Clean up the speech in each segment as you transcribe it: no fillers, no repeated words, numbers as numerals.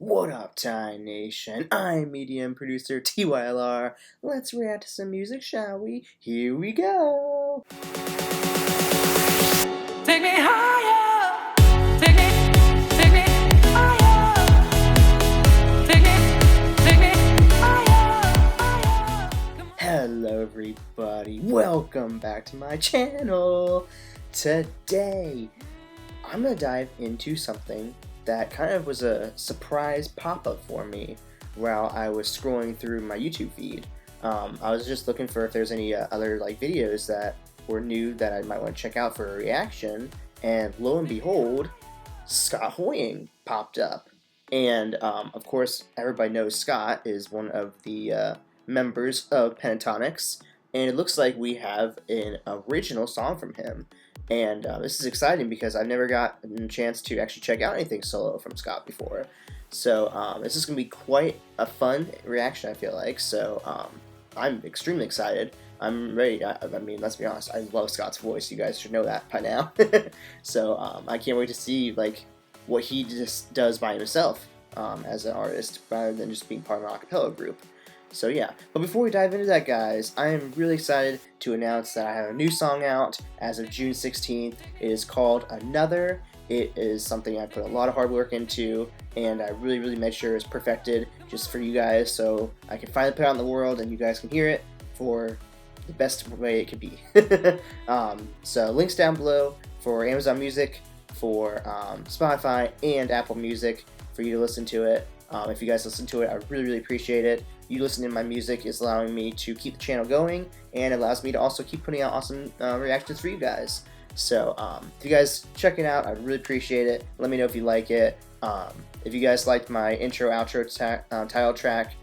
What up, Thai Nation? I'm EDM producer TYLR. Let's react to some music, shall we? Here we go! Take me higher, take me higher, take me higher. Hello everybody, welcome back to my channel! Today, I'm gonna dive into something that kind of was a surprise pop-up for me while I was scrolling through my YouTube feed. I was just looking for if there's any other videos that were new that I might want to check out for a reaction, and lo and behold, Scott Hoying popped up. And of course, everybody knows Scott is one of the members of Pentatonix, and it looks like we have an original song from him. And this is exciting because I've never gotten a chance to actually check out anything solo from Scott before. So this is going to be quite a fun reaction, I feel like. So I'm extremely excited. I'm ready. I mean, let's be honest, I love Scott's voice. You guys should know that by now. So I can't wait to see what he just does by himself as an artist rather than just being part of an a cappella group. So yeah, but before we dive into that, guys, I am really excited to announce that I have a new song out as of June 16th. It is called Another. It is something I put a lot of hard work into, and I really made sure it's perfected just for you guys, so I can finally put it out in the world and you guys can hear it for the best way it could be. So links down below for Amazon Music, for Spotify, and Apple Music for you to listen to it. If you guys listen to it, I really appreciate it. You listening to my music is allowing me to keep the channel going, and it allows me to also keep putting out awesome reactions for you guys. So if you guys check it out, I'd really appreciate it. Let me know if you like it. If you guys liked my intro, outro title track,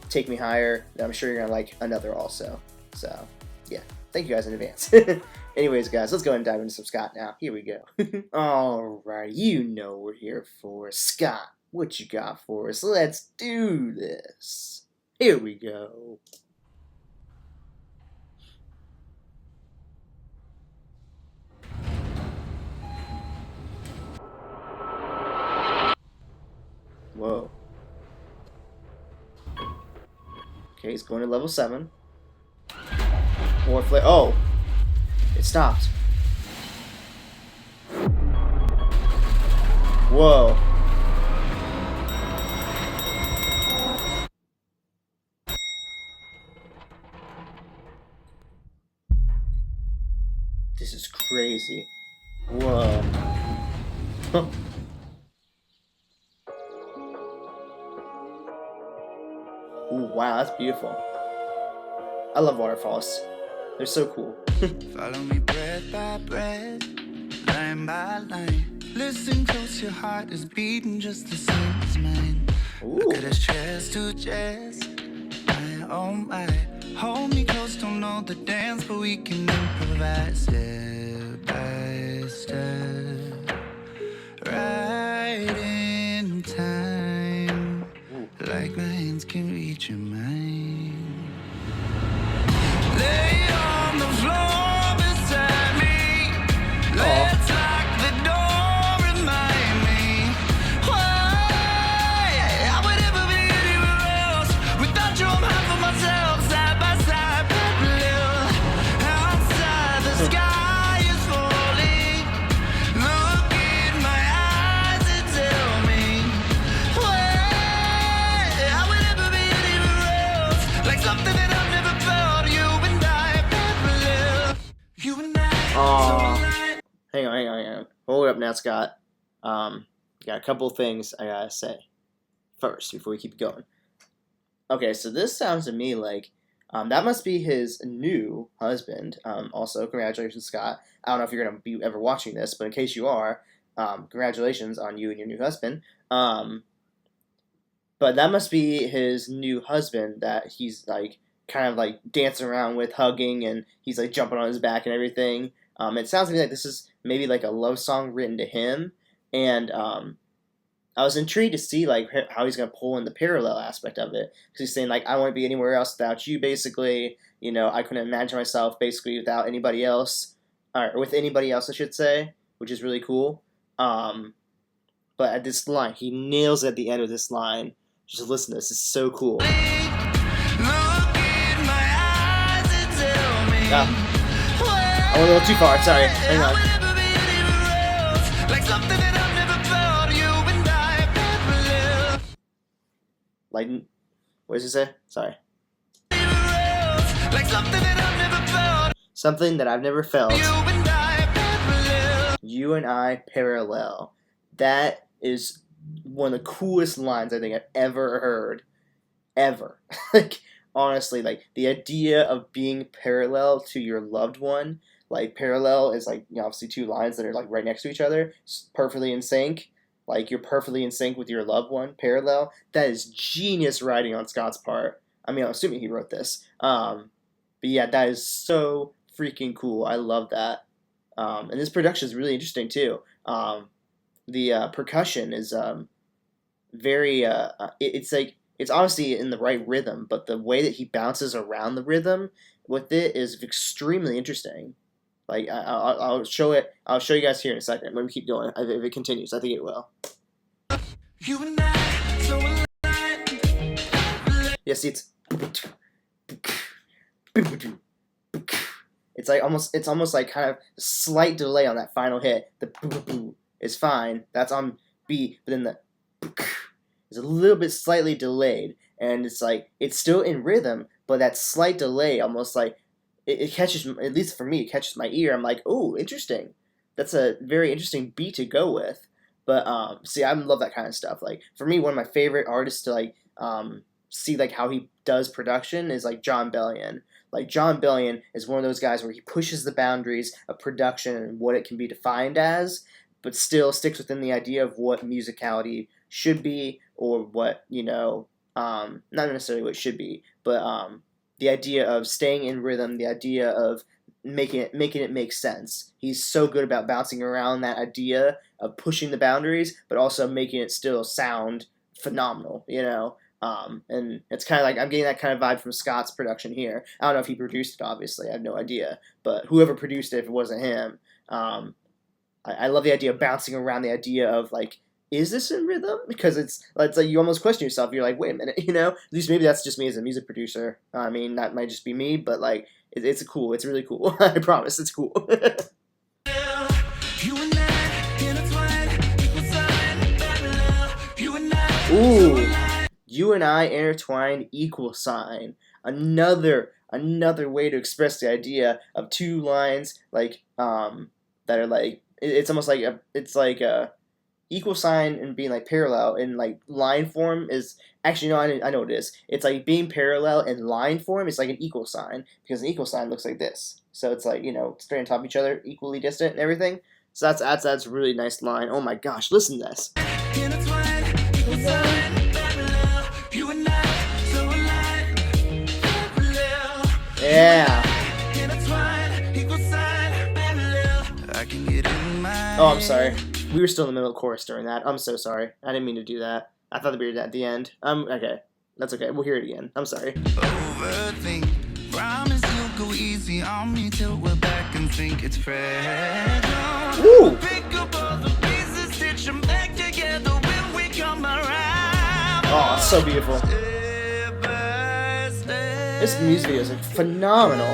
Take Me Higher, I'm sure you're going to like Another also. So yeah, thank you guys in advance. Anyways, guys, let's go ahead and dive into some Scott now. Here we go. Alright, you know we're here for Scott. What you got for us? Let's do this. Here we go. Whoa. Okay, he's going to level 7. More flare. Oh! It stopped. Whoa. This is crazy. Whoa. Ooh, wow, that's beautiful. I love waterfalls. They're so cool. Follow me breath by breath, line by line. Listen close, your heart is beating just the same as mine. Ooh. Look at us chest to chest, my oh my. Hold me close, don't know the dance, but we can improvise step by step, right in time. Ooh. Like my hands can reach your mind. Lay on the floor beside me. Let's lock the door, remind me why I would ever be anywhere else without you. I'm half of myself, side by side, parallel. Outside the sky is falling. Look in my eyes and tell me why I would ever be anywhere else, like something that I've never felt. You and I, parallel. You and I. Hang on. Hold up now, Scott. Got a couple things I gotta say first before we keep going. Okay, so this sounds to me like that must be his new husband. Also, congratulations, Scott. I don't know if you're gonna be ever watching this, but in case you are, congratulations on you and your new husband. But that must be his new husband that he's kind of dancing around with, hugging, and he's jumping on his back and everything. It sounds to me like this is maybe a love song written to him, and I was intrigued to see how he's gonna pull in the parallel aspect of it, because he's saying I won't be anywhere else without you. Basically, I couldn't imagine myself basically without anybody else, or with anybody else, I should say, which is really cool. But at this line, he nails it at the end of this line. Just listen to this. It's so cool. I went a little too far. Sorry. Hang on. Like, what does it say? Sorry. Something that I've never felt. You and I parallel. That is one of the coolest lines I think I've ever heard. Ever. Like, honestly, like, the idea of being parallel to your loved one, like, parallel is, like, you know, obviously two lines that are, like, right next to each other, perfectly in sync. Like, you're perfectly in sync with your loved one, parallel. That is genius writing on Scott's part. I mean, I'm assuming he wrote this. But yeah, that is so freaking cool. I love that. And this production is really interesting, too. The percussion is very, it's like, it's obviously in the right rhythm, but the way that he bounces around the rhythm with it is extremely interesting. Like, I'll show it. I'll show you guys here in a second. Let me keep going. If it continues, I think it will. Yeah, see, it's like it's almost like kind of slight delay on that final hit. The is fine. That's on B, but then the is a little bit slightly delayed, and it's like it's still in rhythm, but that slight delay almost like. It catches, at least for me, it catches my ear. I'm like, oh, interesting. That's a very interesting beat to go with. But see, I love that kind of stuff. Like, for me, one of my favorite artists to like see like how he does production is like Jon Bellion. Like, Jon Bellion is one of those guys where he pushes the boundaries of production and what it can be defined as, but still sticks within the idea of what musicality should be, or what, you know, not necessarily what it should be, but the idea of staying in rhythm, the idea of making it make sense. He's so good about bouncing around that idea of pushing the boundaries, but also making it still sound phenomenal, you know? And it's kind of like, I'm getting that kind of vibe from Scott's production here. I don't know if he produced it, obviously. I have no idea. But whoever produced it, if it wasn't him, I love the idea of bouncing around, the idea of, like, is this in rhythm? Because it's like you almost question yourself. You're like, wait a minute, you know? At least maybe that's just me as a music producer. I mean, that might just be me, but like, it's cool. It's really cool. I promise, it's cool. Ooh, you and I intertwined equal sign. Another way to express the idea of two lines like that are like it's almost like a equal sign and being like parallel in like line form is actually no, I know what it is. It's like being parallel in line form is like an equal sign, because an equal sign looks like this. So it's like, you know, straight on top of each other, equally distant and everything. So that's a really nice line. Oh my gosh, listen to this. Yeah. Oh, I'm sorry. We were still in the middle of the chorus during that. I'm so sorry. I didn't mean to do that. I thought we were at the end. Okay. That's okay. We'll hear it again. I'm sorry. Overthink. Promise you'll go easy on me till we're back and think it's fresh. Woo! Pick up all the pieces, stitch them back together when we come around. Oh, it's so beautiful. Step by step. This music video is like, phenomenal.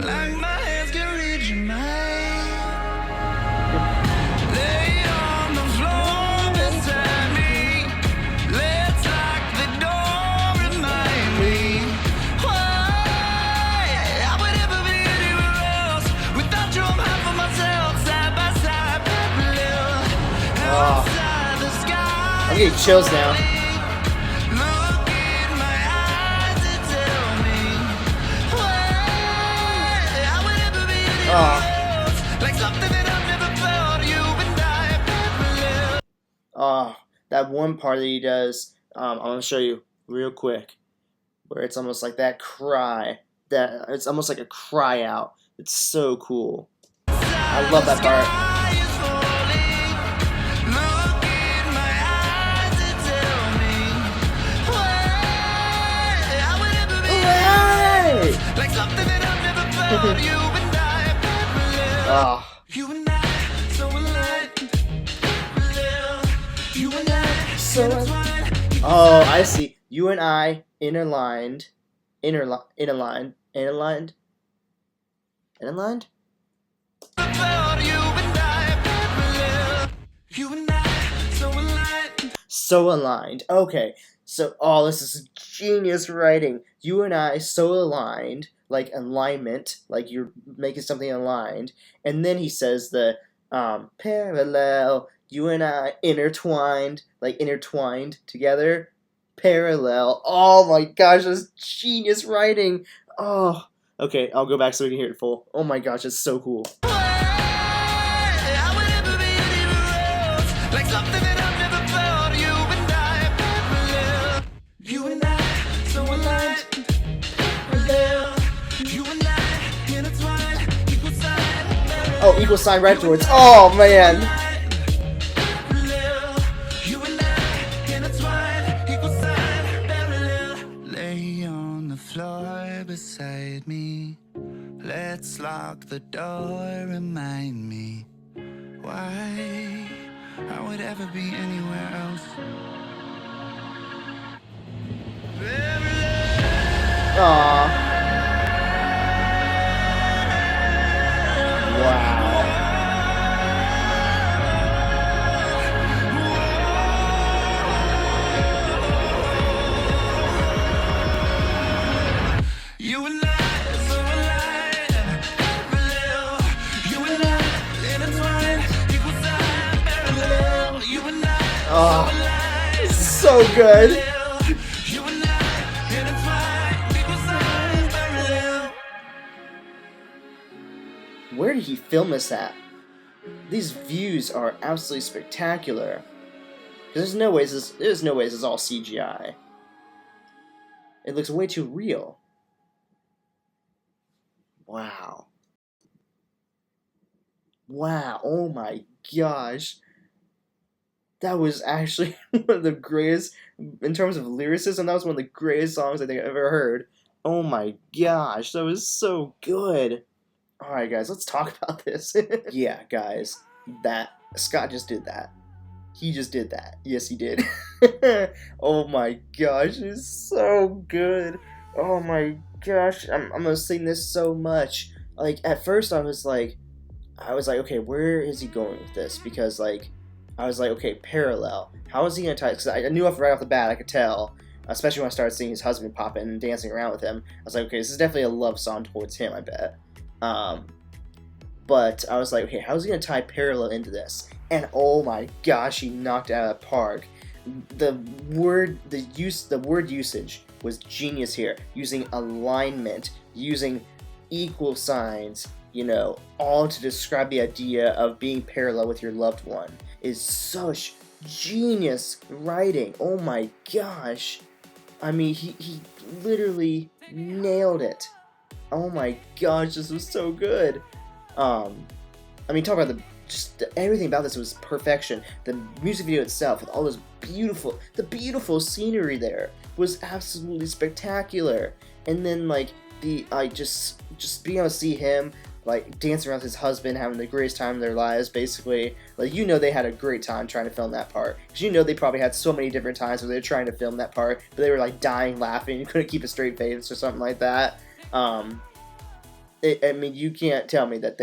Like my hands can reach your mind. Lay on the floor beside me. Let's lock the door, remind me. Why I would ever be anywhere else without you. I'm half of myself, side by side, parallel. Outside the sky. I'm getting chills now. Look in my eyes and tell me why I would ever be anywhere else. Like something that I've never felt. You and I parallel. Oh, that one part that he does, I'm going to show you real quick, where it's almost like that cry, that it's almost like a cry out. It's so cool. I love that part. Sky is falling. Look in my eyes and tell me why I would ever be Hooray! like something that I've never felt. You and I parallel. Oh, You and I Oh, I see. You and I interlined. Interlined. So aligned. Okay. So, oh, this is genius writing. You and I so aligned, like alignment, like you're making something aligned. And then he says the parallel. You and I intertwined, like intertwined together. Parallel. Oh my gosh, that's genius writing. Oh. Okay, I'll go back so we can hear it full. Oh my gosh, it's so cool. Oh, equal sign right afterwards. Oh man. Lay on the floor beside me. Let's lock the door. Remind me why I would ever be anywhere else. Aww. Wow. You and I, so aligned, parallel. You and I, intertwined, equal sign, parallel. You and I, Oh, so aligned, so good. you and I, intertwined, equal sign, parallel. Where did he film this at? These views are absolutely spectacular. There's no ways this is all CGI. It looks way too real. Wow. Wow. Oh my gosh. That was actually one of the greatest, in terms of lyricism, that was one of the greatest songs I think I've ever heard. Oh my gosh, that was so good. Alright guys, let's talk about this. Yeah, guys, Scott just did that. He just did that. Yes, he did. Oh my gosh, it's so good. Oh my gosh, I'm gonna sing this so much. Like, at first I was like, okay, where is he going with this? Because, like, I was like, okay, parallel. How is he gonna tie? Because I knew right off the bat, I could tell, especially when I started seeing his husband pop in and dancing around with him. I was like, okay, this is definitely a love song towards him, I bet. But I was like, okay, how's he gonna tie parallel into this? And oh my gosh, he knocked it out of the park. The word usage was genius here. Using alignment, using equal signs, you know, all to describe the idea of being parallel with your loved one is such genius writing. Oh my gosh. I mean, he literally nailed it. Oh my gosh, this was so good. I mean, talk about everything about this was perfection. The music video itself, with all this beautiful scenery there, was absolutely spectacular. And then, like, just being able to see him, like, dancing around with his husband, having the greatest time of their lives, basically. Like, you know they had a great time trying to film that part. Because you know they probably had so many different times where they were trying to film that part, but they were, like, dying laughing and couldn't keep a straight face or something like that. I mean, you can't tell me that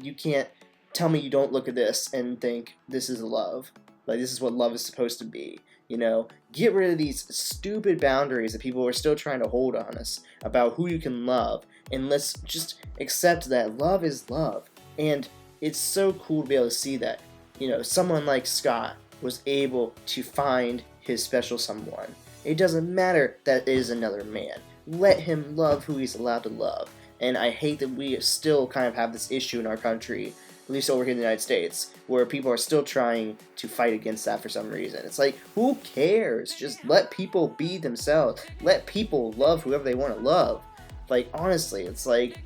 you can't tell me you don't look at this and think this is love. Like, this is what love is supposed to be. You know, get rid of these stupid boundaries that people are still trying to hold on us about who you can love, and let's just accept that love is love. And it's so cool to be able to see that, you know, someone like Scott was able to find his special someone. It doesn't matter that it is another man. Let him love who he's allowed to love. And I hate that we still kind of have this issue in our country, at least over here in the United States, where people are still trying to fight against that for some reason. It's like, who cares? Just let people be themselves. Let people love whoever they want to love. Like, honestly, it's like,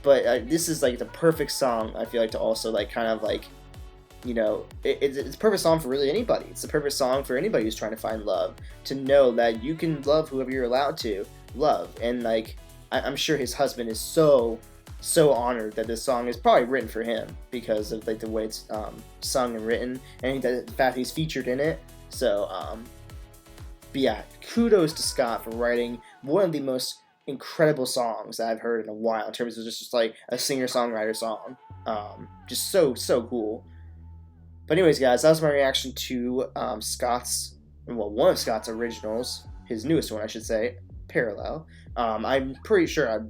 but this is like the perfect song, I feel like, to also, like, kind of like, you know, it's a perfect song for really anybody. It's the perfect song for anybody who's trying to find love, to know that you can love whoever you're allowed to love. And, like, I'm sure his husband is so honored that this song is probably written for him because of, like, the way it's sung and written, and the fact he's featured in it. So, but yeah, kudos to Scott for writing one of the most incredible songs that I've heard in a while in terms of just like a singer-songwriter song. Just so cool. But anyways, guys, that was my reaction to one of Scott's originals, his newest one, I should say, Parallel. I'm pretty sure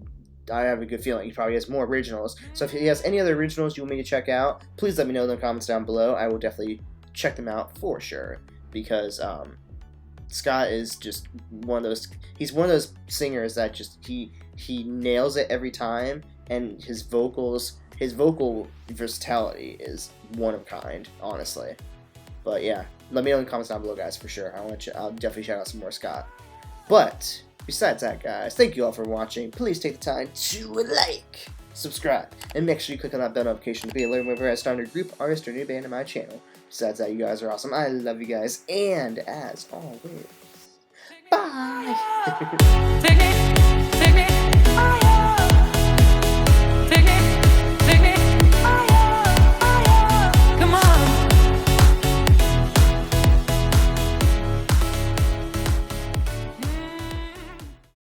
I have a good feeling he probably has more originals. So if he has any other originals you want me to check out, please let me know in the comments down below. I will definitely check them out for sure, because Scott is just one of those. He's one of those singers that just he nails it every time, and his vocal versatility is one of a kind, honestly. But yeah, let me know in the comments down below, guys, for sure. I'll definitely shout out some more Scott. But besides that, guys, thank you all for watching. Please take the time to like, subscribe, and make sure you click on that bell notification to be alerted whenever I start a new group, artist, or new band on my channel. Besides that, you guys are awesome. I love you guys, and as always, bye!